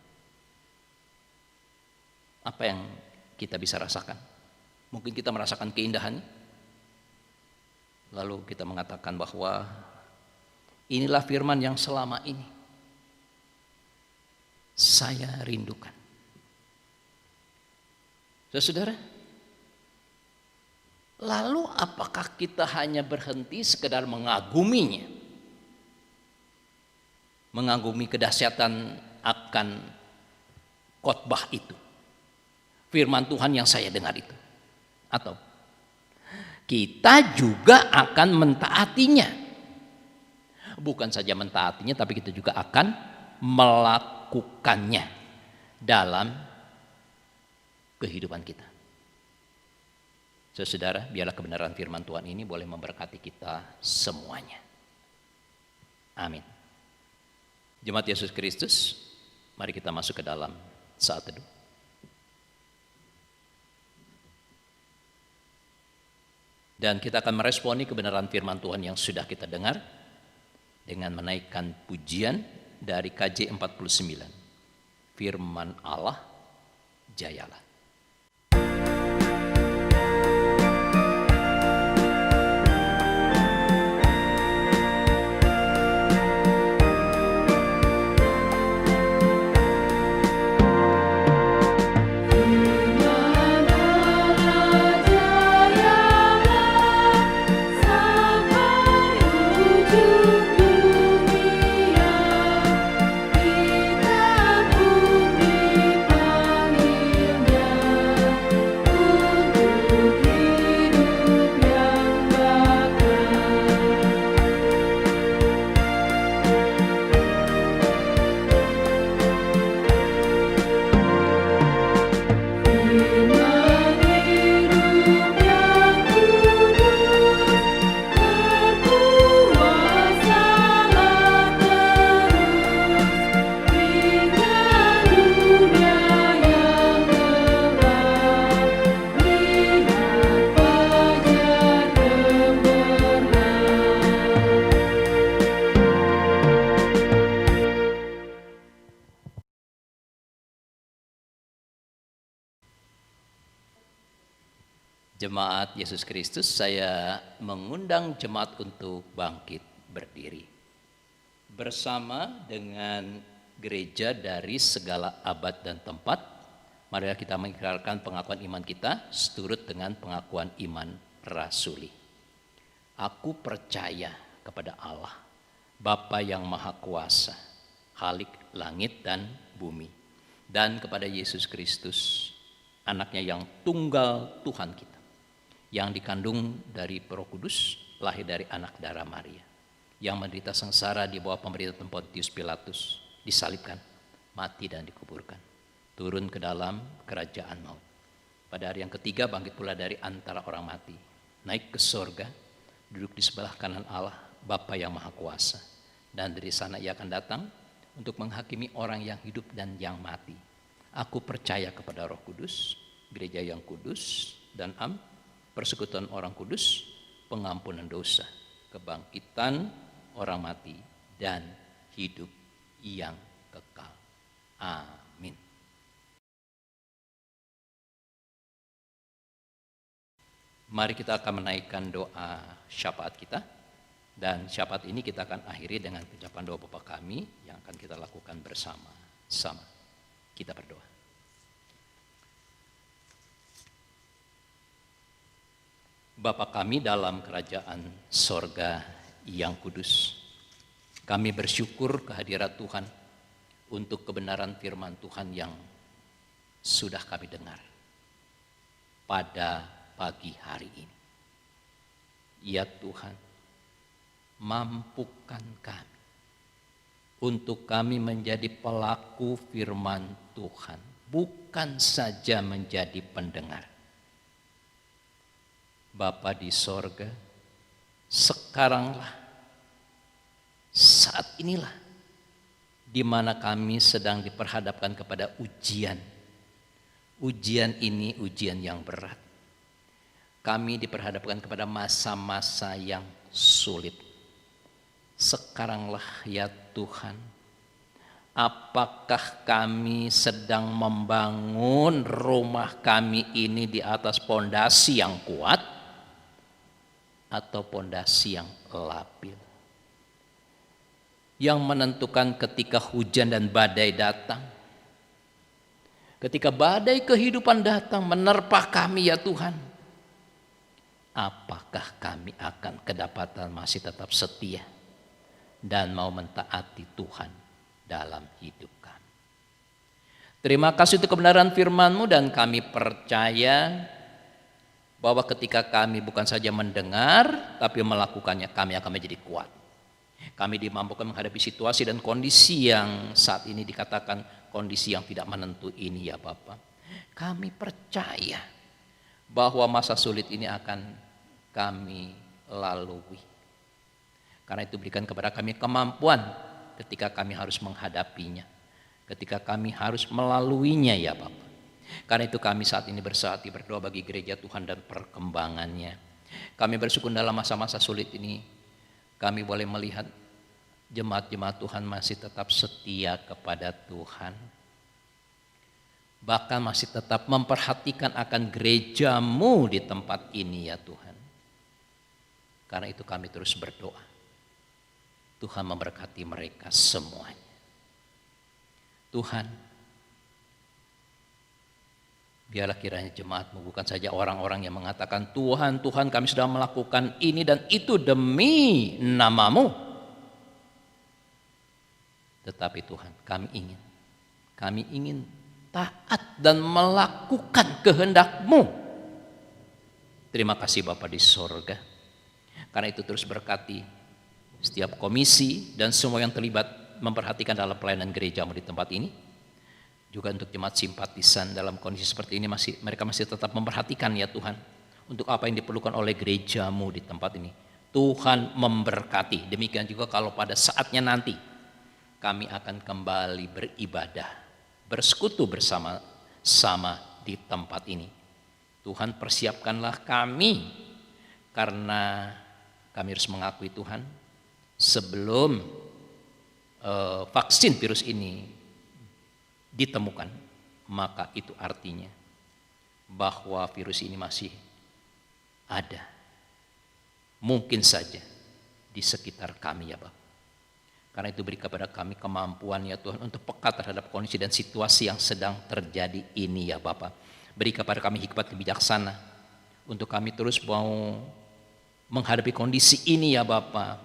Apa yang kita bisa rasakan? Mungkin kita merasakan keindahannya. Lalu kita mengatakan bahwa inilah firman yang selama ini saya rindukan. Saudara, lalu apakah kita hanya berhenti sekedar mengaguminya? Mengagumi kedahsyatan akan khotbah itu. Firman Tuhan yang saya dengar itu. Atau kita juga akan mentaatinya. Bukan saja mentaatinya, tapi kita juga akan melakukannya dalam kehidupan kita. Saudara, biarlah kebenaran firman Tuhan ini boleh memberkati kita semuanya. Amin. Jemaat Yesus Kristus, mari kita masuk ke dalam saat teduh. Dan kita akan meresponi kebenaran firman Tuhan yang sudah kita dengar dengan menaikkan pujian dari KJ 49. Firman Allah, jayalah. Jemaat Yesus Kristus, saya mengundang jemaat untuk bangkit berdiri. Bersama dengan gereja dari segala abad dan tempat, mari kita mengikrarkan pengakuan iman kita seturut dengan pengakuan iman rasuli. Aku percaya kepada Allah, Bapa yang Maha Kuasa, Khalik langit dan bumi, dan kepada Yesus Kristus, anaknya yang tunggal Tuhan kita, yang dikandung dari Roh Kudus, lahir dari anak darah Maria, yang menderita sengsara di bawah pemerintahan Pontius Pilatus, disalibkan, mati dan dikuburkan, turun ke dalam kerajaan maut. Pada hari yang ketiga bangkit pula dari antara orang mati, naik ke sorga, duduk di sebelah kanan Allah, Bapa yang Maha Kuasa. Dan dari sana ia akan datang untuk menghakimi orang yang hidup dan yang mati. Aku percaya kepada Roh Kudus, gereja yang kudus dan persekutuan orang kudus, pengampunan dosa, kebangkitan orang mati, dan hidup yang kekal. Amin. Mari kita akan menaikkan doa syafaat kita. Dan syafaat ini kita akan akhiri dengan ucapan doa Bapa kami yang akan kita lakukan bersama-sama. Kita berdoa. Bapa kami dalam kerajaan sorga yang kudus, kami bersyukur kehadirat Tuhan untuk kebenaran firman Tuhan yang sudah kami dengar pada pagi hari ini. Ya Tuhan, mampukan kami untuk kami menjadi pelaku firman Tuhan, bukan saja menjadi pendengar. Bapa di sorga, sekaranglah, saat inilah, di mana kami sedang diperhadapkan kepada ujian. Ujian ini ujian yang berat. Kami diperhadapkan kepada masa-masa yang sulit. Sekaranglah ya Tuhan, apakah kami sedang membangun rumah kami ini di atas pondasi yang kuat atau pondasi yang labil? Yang menentukan ketika hujan dan badai datang, ketika badai kehidupan datang menerpa kami ya Tuhan, apakah kami akan kedapatan masih tetap setia dan mau mentaati Tuhan dalam hidup kami. Terima kasih untuk kebenaran firman-Mu, dan kami percaya bahwa ketika kami bukan saja mendengar tapi melakukannya, kami akan menjadi kuat. Kami dimampukan menghadapi situasi dan kondisi yang saat ini dikatakan kondisi yang tidak menentu ini ya Bapak. Kami percaya bahwa masa sulit ini akan kami lalui. Karena itu berikan kepada kami kemampuan ketika kami harus menghadapinya, ketika kami harus melaluinya ya Bapak. Karena itu kami saat ini bersehati berdoa bagi gereja Tuhan dan perkembangannya. Kami bersyukur dalam masa-masa sulit ini, kami boleh melihat jemaat-jemaat Tuhan masih tetap setia kepada Tuhan. Bahkan masih tetap memperhatikan akan gereja-Mu di tempat ini ya Tuhan. Karena itu kami terus berdoa. Tuhan memberkati mereka semuanya. Tuhan, biarlah kiranya jemaat-Mu bukan saja orang-orang yang mengatakan Tuhan, Tuhan kami sudah melakukan ini dan itu demi nama-Mu. Tetapi Tuhan, kami ingin taat dan melakukan kehendak-Mu. Terima kasih Bapa di sorga. Karena itu terus berkati setiap komisi dan semua yang terlibat memperhatikan dalam pelayanan gereja-Mu di tempat ini. Juga untuk jemaat simpatisan dalam kondisi seperti ini mereka masih tetap memperhatikan ya Tuhan untuk apa yang diperlukan oleh gereja-Mu di tempat ini. Tuhan memberkati. Demikian juga kalau pada saatnya nanti kami akan kembali beribadah, bersekutu bersama-sama di tempat ini. Tuhan persiapkanlah kami, karena kami harus mengakui Tuhan, sebelum vaksin virus ini ditemukan, maka itu artinya bahwa virus ini masih ada, mungkin saja di sekitar kami ya Bapak. Karena itu beri kepada kami kemampuan ya Tuhan untuk peka terhadap kondisi dan situasi yang sedang terjadi ini ya Bapak. Beri kepada kami hikmat bijaksana untuk kami terus mau menghadapi kondisi ini ya Bapak,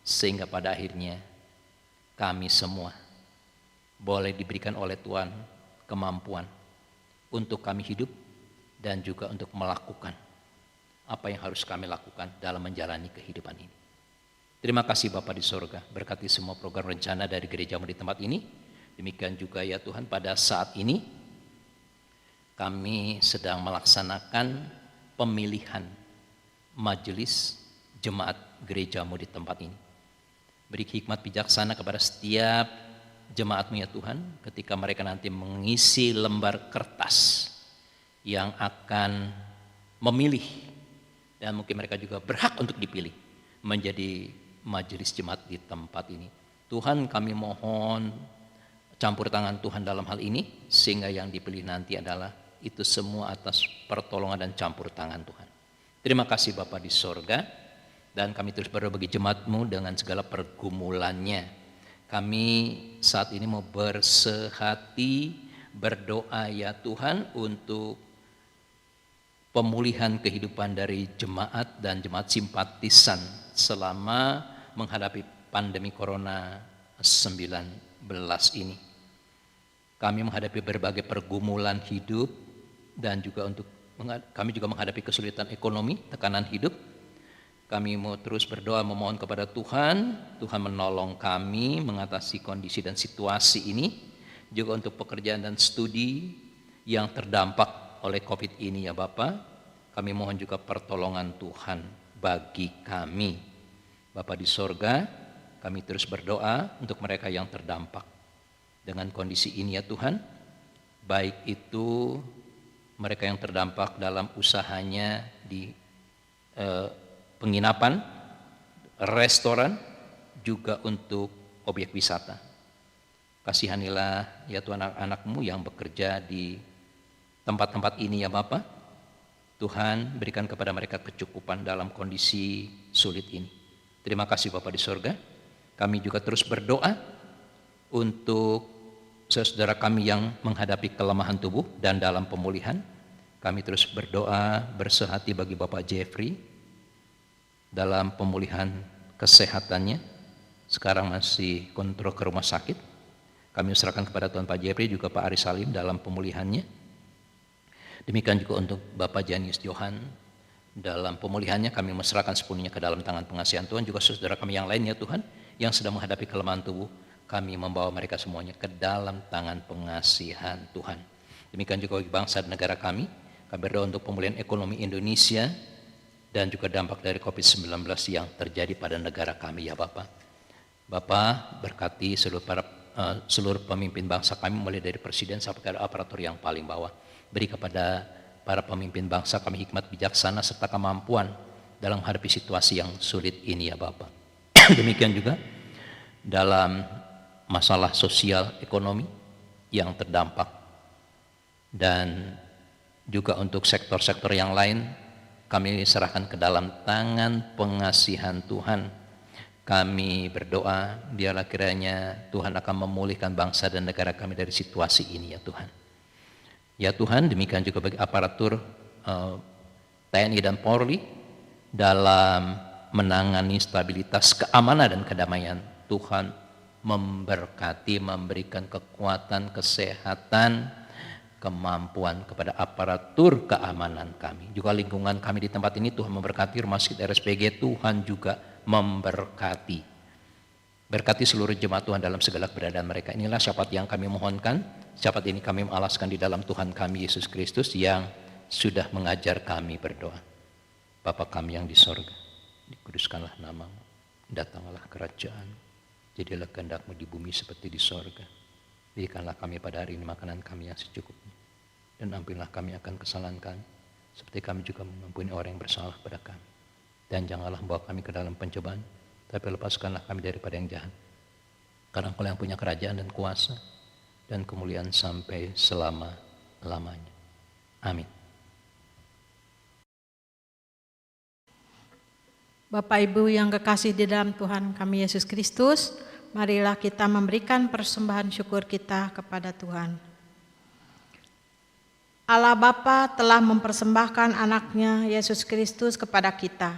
sehingga pada akhirnya kami semua boleh diberikan oleh Tuhan kemampuan untuk kami hidup dan juga untuk melakukan apa yang harus kami lakukan dalam menjalani kehidupan ini. Terima kasih Bapa di sorga, berkati semua program rencana dari gerejamu di tempat ini. Demikian juga ya Tuhan, pada saat ini kami sedang melaksanakan pemilihan majelis jemaat gerejamu di tempat ini. Beri hikmat bijaksana kepada setiap jemaatmu ya Tuhan, ketika mereka nanti mengisi lembar kertas yang akan memilih, dan mungkin mereka juga berhak untuk dipilih menjadi majelis jemaat di tempat ini. Tuhan, kami mohon campur tangan Tuhan dalam hal ini, sehingga yang dipilih nanti adalah itu semua atas pertolongan dan campur tangan Tuhan. Terima kasih Bapa di sorga. Dan kami terus berdoa bagi jemaatmu dengan segala pergumulannya. Kami saat ini mau bersehati berdoa ya Tuhan untuk pemulihan kehidupan dari jemaat dan jemaat simpatisan selama menghadapi pandemi Corona 19 ini. Kami menghadapi berbagai pergumulan hidup dan juga kami juga menghadapi kesulitan ekonomi, tekanan hidup. Kami mau terus berdoa memohon kepada Tuhan menolong kami mengatasi kondisi dan situasi ini, juga untuk pekerjaan dan studi yang terdampak oleh COVID ini ya Bapa. Kami mohon juga pertolongan Tuhan bagi kami. Bapa di sorga, kami terus berdoa untuk mereka yang terdampak dengan kondisi ini ya Tuhan, baik itu mereka yang terdampak dalam usahanya di penginapan, restoran, juga untuk objek wisata. Kasihanilah ya Tuhan anak-anak-Mu yang bekerja di tempat-tempat ini ya Bapa. Tuhan, berikan kepada mereka kecukupan dalam kondisi sulit ini. Terima kasih Bapa di sorga. Kami juga terus berdoa untuk saudara kami yang menghadapi kelemahan tubuh dan dalam pemulihan. Kami terus berdoa bersehati bagi Bapak Jeffrey dalam pemulihan kesehatannya. Sekarang masih kontrol ke rumah sakit. Kami serahkan kepada Tuhan Pak Jeffrey, juga Pak Aris Salim dalam pemulihannya. Demikian juga untuk Bapak Janius Johan dalam pemulihannya. Kami menyerahkan sepenuhnya ke dalam tangan pengasihan Tuhan. Juga saudara kami yang lainnya Tuhan, yang sedang menghadapi kelemahan tubuh, kami membawa mereka semuanya ke dalam tangan pengasihan Tuhan. Demikian juga bagi bangsa dan negara kami. Kami berdoa untuk pemulihan ekonomi Indonesia dan juga dampak dari COVID-19 yang terjadi pada negara kami ya Bapak. Bapak berkati seluruh pemimpin bangsa kami, mulai dari presiden sampai ke aparatur yang paling bawah. Beri kepada para pemimpin bangsa kami hikmat bijaksana serta kemampuan dalam menghadapi situasi yang sulit ini ya Bapak. Demikian juga dalam masalah sosial ekonomi yang terdampak, dan juga untuk sektor-sektor yang lain kami serahkan ke dalam tangan pengasihan Tuhan. Kami berdoa biarlah kiranya Tuhan akan memulihkan bangsa dan negara kami dari situasi ini ya Tuhan. Ya Tuhan, demikian juga bagi aparatur TNI dan Polri dalam menangani stabilitas keamanan dan kedamaian. Tuhan memberkati, memberikan kekuatan, kesehatan, kemampuan kepada aparatur keamanan kami. Juga lingkungan kami di tempat ini Tuhan memberkati, rumah sakit RSPG Tuhan juga memberkati. Berkati seluruh jemaat Tuhan dalam segala keberadaan mereka. Inilah syafaat yang kami mohonkan. Syafaat ini kami mengalaskan di dalam Tuhan kami Yesus Kristus yang sudah mengajar kami berdoa. Bapa kami yang di sorga, dikuduskanlah nama-Mu, datanglah kerajaan, jadilah kehendak-Mu di bumi seperti di sorga. Berikanlah kami pada hari ini makanan kami yang secukupnya, dan ampunilah kami akan kesalahan kami, seperti kami juga mengampuni orang yang bersalah pada kami. Dan janganlah membawa kami ke dalam pencobaan, tapi lepaskanlah kami daripada yang jahat. Karena Engkau yang punya kerajaan dan kuasa dan kemuliaan sampai selama-lamanya. Amin.
Bapak Ibu yang kekasih di dalam Tuhan kami Yesus Kristus, marilah kita memberikan persembahan syukur kita kepada Tuhan. Allah Bapa telah mempersembahkan anaknya Yesus Kristus kepada kita.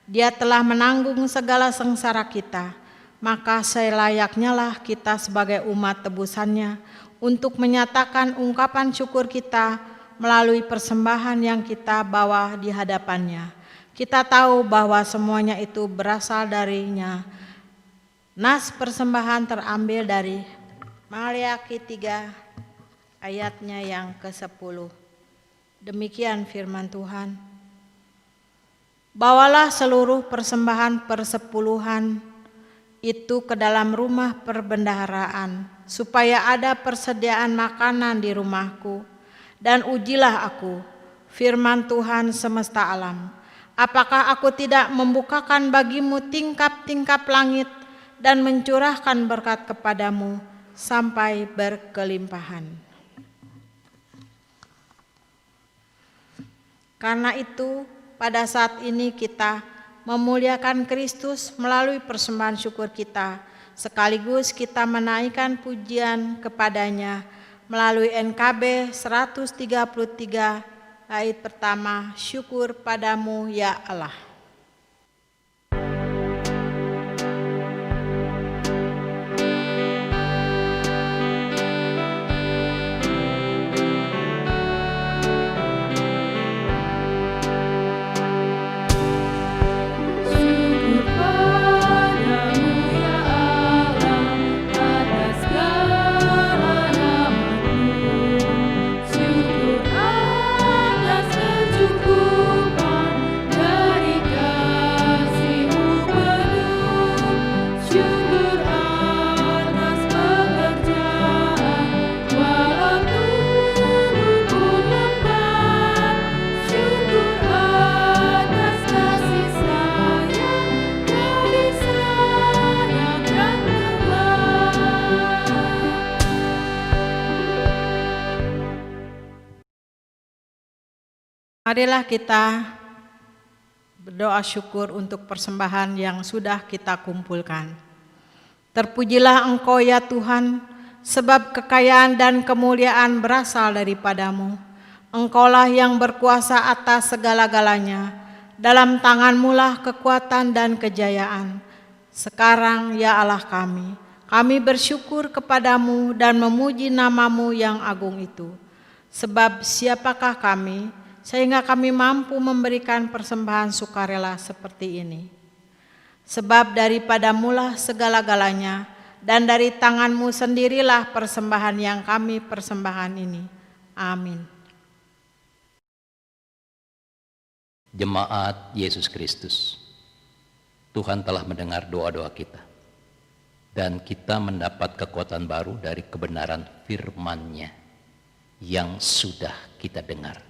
Dia telah menanggung segala sengsara kita, maka selayaknya lah kita sebagai umat tebusannya untuk menyatakan ungkapan syukur kita melalui persembahan yang kita bawa di hadapannya. Kita tahu bahwa semuanya itu berasal darinya. Nas persembahan terambil dari Maliaki 3 ayatnya yang ke-10. Demikian firman Tuhan. Bawalah seluruh persembahan persepuluhan itu ke dalam rumah perbendaharaan, supaya ada persediaan makanan di rumahku. Dan ujilah aku, firman Tuhan semesta alam. Apakah aku tidak membukakan bagimu tingkap-tingkap langit dan mencurahkan berkat kepadamu sampai berkelimpahan. Karena itu, pada saat ini kita memuliakan Kristus melalui persembahan syukur kita, sekaligus kita menaikkan pujian kepadanya melalui NKB 133 ayat pertama, syukur padamu ya Allah. Marilah kita berdoa syukur untuk persembahan yang sudah kita kumpulkan. Terpujilah Engkau ya Tuhan, sebab kekayaan dan kemuliaan berasal daripadamu. Engkaulah yang berkuasa atas segala-galanya. Dalam tangan-Mu lah kekuatan dan kejayaan. Sekarang ya Allah kami bersyukur kepadamu dan memuji nama-Mu yang agung itu. Sebab siapakah kami sehingga kami mampu memberikan persembahan sukarela seperti ini. Sebab daripadamu-lah segala-galanya, dan dari tangan-Mu sendirilah persembahan yang kami persembahkan ini. Amin.
Jemaat Yesus Kristus, Tuhan telah mendengar doa-doa kita, dan kita mendapat kekuatan baru dari kebenaran firman-Nya yang sudah kita dengar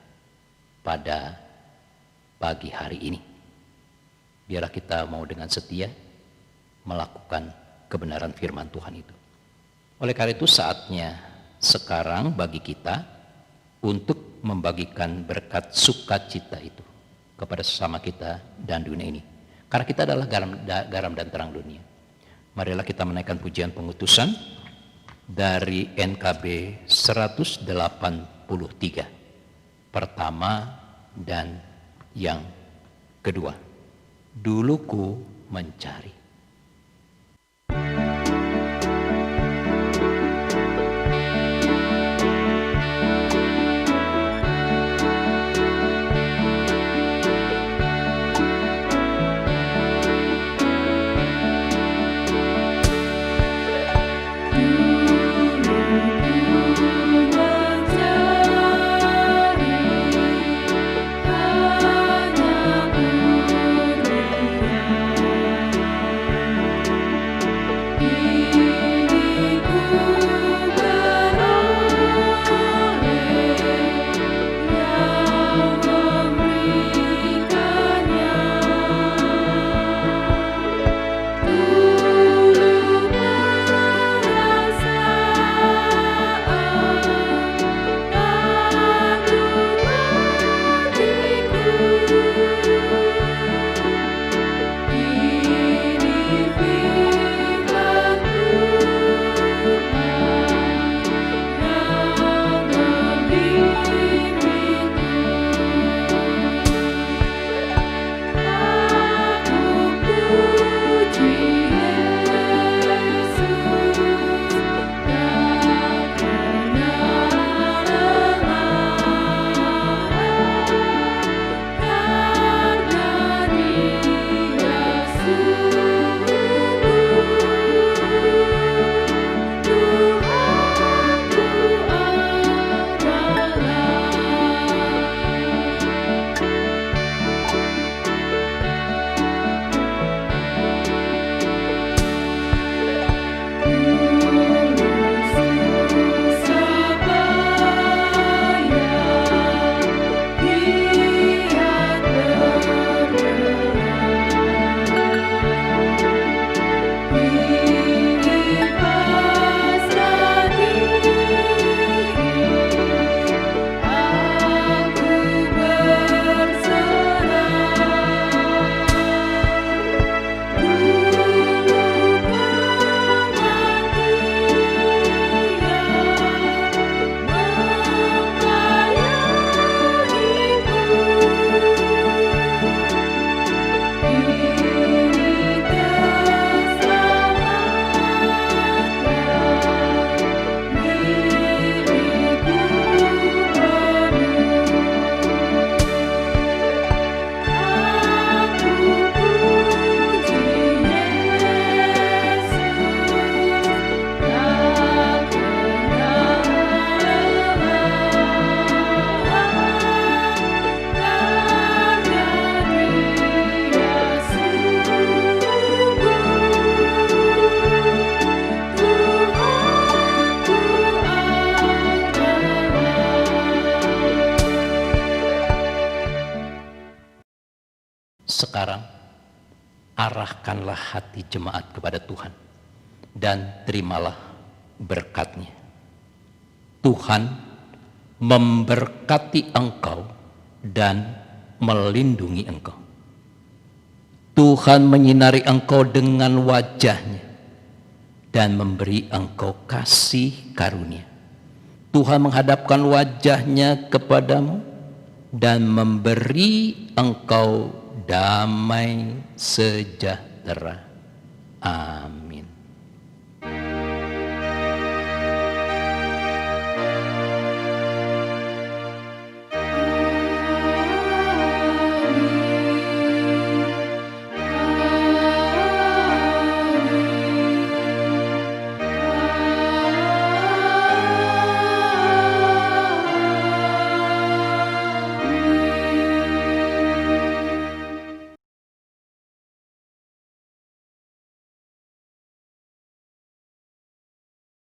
pada pagi hari ini. Biarlah kita mau dengan setia melakukan kebenaran firman Tuhan itu. Oleh karena itu saatnya sekarang bagi kita untuk membagikan berkat sukacita itu kepada sesama kita dan dunia ini. Karena kita adalah garam dan terang dunia. Marilah kita menaikkan pujian pengutusan dari NKB 183. Pertama dan yang kedua. Dulu ku mencari.
Ku
sekarang arahkanlah hati jemaat kepada Tuhan dan terimalah berkat-Nya. Tuhan memberkati engkau dan melindungi engkau. Tuhan menyinari engkau dengan wajah-Nya dan memberi engkau kasih karunia. Tuhan menghadapkan wajah-Nya kepadamu dan memberi engkau damai sejahtera. Amin.